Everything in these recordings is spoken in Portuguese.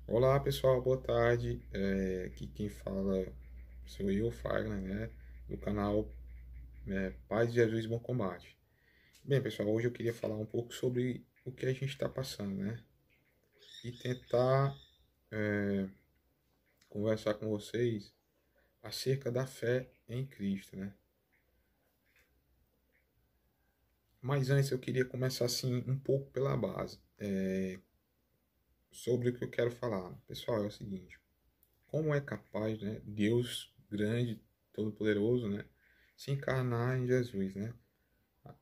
Olá pessoal, boa tarde. Aqui quem fala sou eu, Fagner, né? Do canal Paz de Jesus Bom Combate. Bem, pessoal, hoje eu queria falar um pouco sobre o que a gente está passando, né? E tentar conversar com vocês acerca da fé em Cristo, né? Mas antes eu queria começar assim um pouco pela base, sobre o que eu quero falar. Pessoal, é o seguinte: como é capaz, né, Deus grande, todo-poderoso, né, se encarnar em Jesus, né?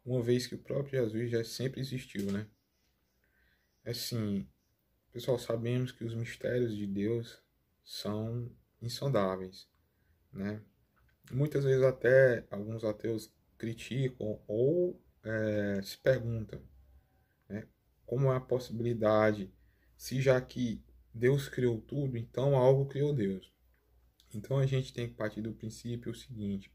Uma vez que o próprio Jesus já sempre existiu, né? Assim, pessoal, sabemos que os mistérios de Deus são insondáveis, né? Muitas vezes até alguns ateus criticam ou se perguntam, né? Como é a possibilidade, se já que Deus criou tudo, então algo criou Deus. Então a gente tem que partir do princípio o seguinte: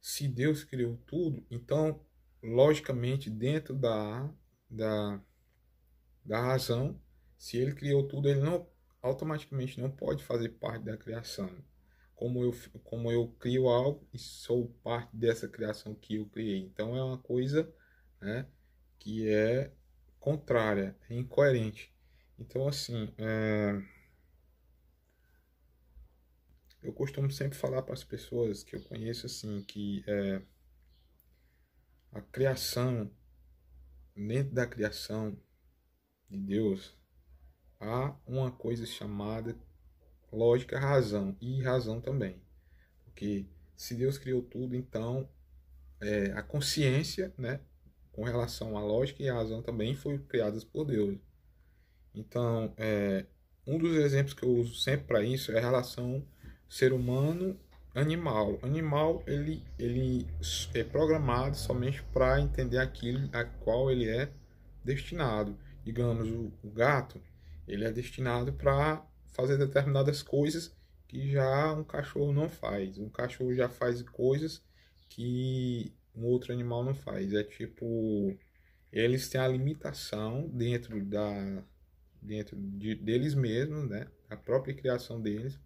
se Deus criou tudo, então logicamente dentro da da razão, se ele criou tudo, ele não automaticamente não pode fazer parte da criação. Como eu crio algo e sou parte dessa criação que eu criei. Então é uma coisa, né, que é contrária, é incoerente. Então, assim, eu costumo sempre falar para as pessoas que eu conheço assim que a criação, dentro da criação de Deus, há uma coisa chamada lógica, razão e razão também. Porque se Deus criou tudo, então a consciência, né, com relação à lógica e à razão também foi criadas por Deus. Então, um dos exemplos que eu uso sempre para isso é a relação ser humano animal. Animal ele é programado somente para entender aquilo a qual ele é destinado. Digamos, o gato, ele é destinado para fazer determinadas coisas que já um cachorro não faz. Um cachorro já faz coisas que um outro animal não faz. É tipo, eles têm a limitação deles mesmos, né? A própria criação deles,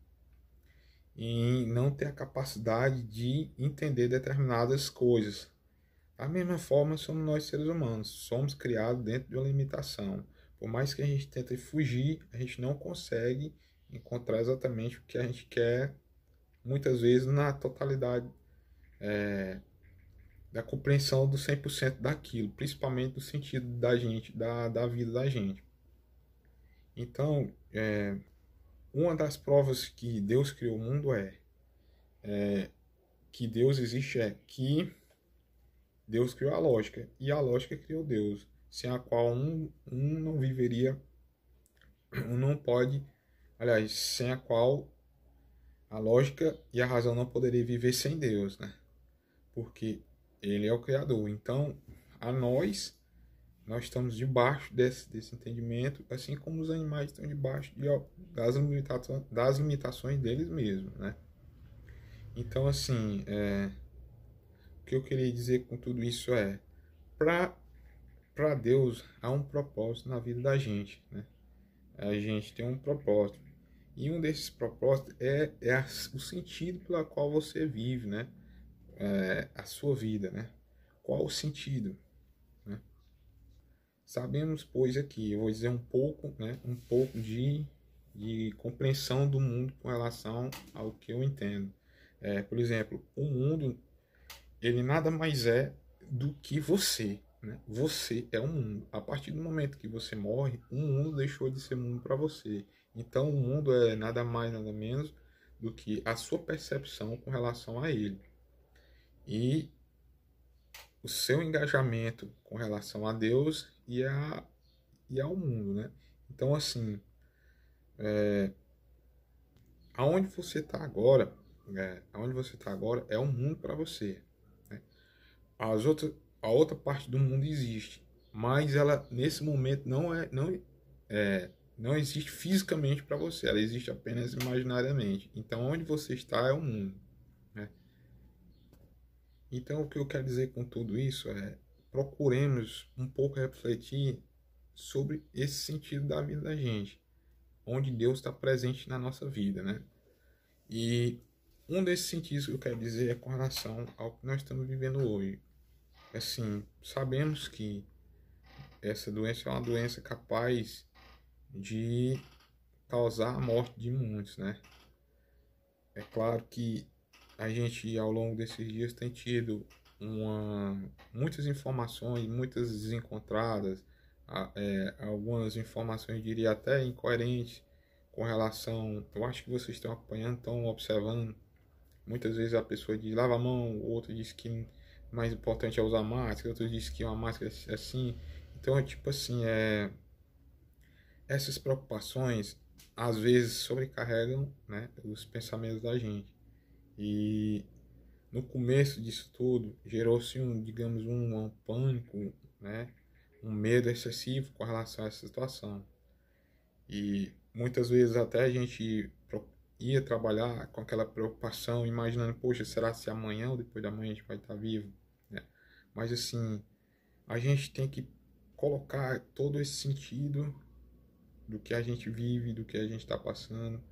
em não ter a capacidade de entender determinadas coisas. Da mesma forma, somos nós seres humanos, somos criados dentro de uma limitação. Por mais que a gente tente fugir, a gente não consegue encontrar exatamente o que a gente quer, muitas vezes na totalidade da compreensão do 100% daquilo, principalmente do sentido da gente, da vida da gente. Então, uma das provas que Deus criou o mundo que Deus existe é que Deus criou a lógica e a lógica criou Deus, sem a qual um não viveria, um não pode, aliás, sem a qual a lógica e a razão não poderiam viver sem Deus, né? Porque Ele é o Criador. Então, a nós estamos debaixo desse entendimento, assim como os animais estão debaixo das limitações deles mesmos, né? Então, assim, o que eu queria dizer com tudo isso é, para para Deus há um propósito na vida da gente, né? A gente tem um propósito. E um desses propósitos o sentido pela qual você vive, né? A sua vida, né? Qual o sentido, né? Sabemos, pois, aqui, eu vou dizer um pouco, né? Um pouco de compreensão do mundo com relação ao que eu entendo. Por exemplo, o mundo, ele nada mais é do que você, né? Você é o mundo. A partir do momento que você morre, o mundo deixou de ser mundo para você. Então, o mundo é nada mais, nada menos do que a sua percepção com relação a ele. E o seu engajamento com relação a Deus e ao mundo, né? Então, assim, aonde você está agora, aonde você está agora é um mundo para você, né? As outras, a outra parte do mundo existe, mas ela nesse momento não existe fisicamente para você, ela existe apenas imaginariamente. Então, onde você está é o mundo, né? Então, o que eu quero dizer com tudo isso é procuremos um pouco refletir sobre esse sentido da vida da gente. onde Deus está presente na nossa vida, né? E um desses sentidos que eu quero dizer é com relação ao que nós estamos vivendo hoje. Assim, sabemos que essa doença é uma doença capaz de causar a morte de muitos, né? É claro que a gente, ao longo desses dias, tem tido muitas informações, muitas desencontradas, algumas informações, eu diria até incoerentes, com relação. Eu acho que vocês estão acompanhando, estão observando. Muitas vezes a pessoa diz lava a mão, o outro diz que mais importante é usar máscara, outro diz que uma máscara é assim. Então, é tipo assim, essas preocupações às vezes sobrecarregam, né, os pensamentos da gente. E no começo disso tudo gerou-se digamos, um pânico, né, um medo excessivo com relação a essa situação. E muitas vezes até a gente ia trabalhar com aquela preocupação, imaginando, poxa, será se amanhã ou depois da manhã a gente vai estar vivo, né? Mas assim, a gente tem que colocar todo esse sentido do que a gente vive, do que a gente está passando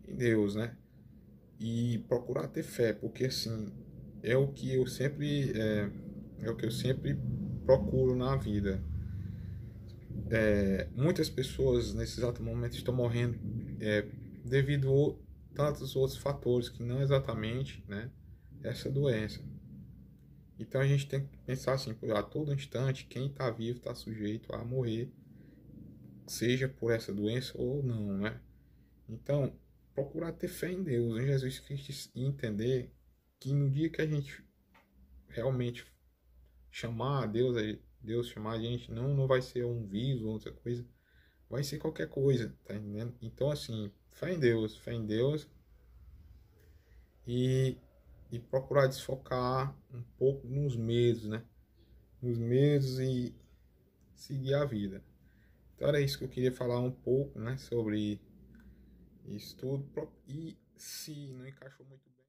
em Deus, né? E procurar ter fé, porque assim, é o que eu sempre é o que eu sempre procuro na vida. Muitas pessoas nesse exato momento estão morrendo devido a tantos outros fatores que não exatamente, né, essa doença. Então a gente tem que pensar assim, a todo instante quem está vivo está sujeito a morrer, seja por essa doença ou não, né? Então procurar ter fé em Deus, em Jesus Cristo, e entender que no dia que a gente realmente chamar a Deus, Deus chamar a gente, não vai ser um vírus ou outra coisa, vai ser qualquer coisa, tá entendendo? Então, assim, fé em Deus e, e procurar desfocar um pouco nos medos, né? Nos medos e seguir a vida. Então, era isso que eu queria falar um pouco, né? Sobre isso tudo. E se não encaixou muito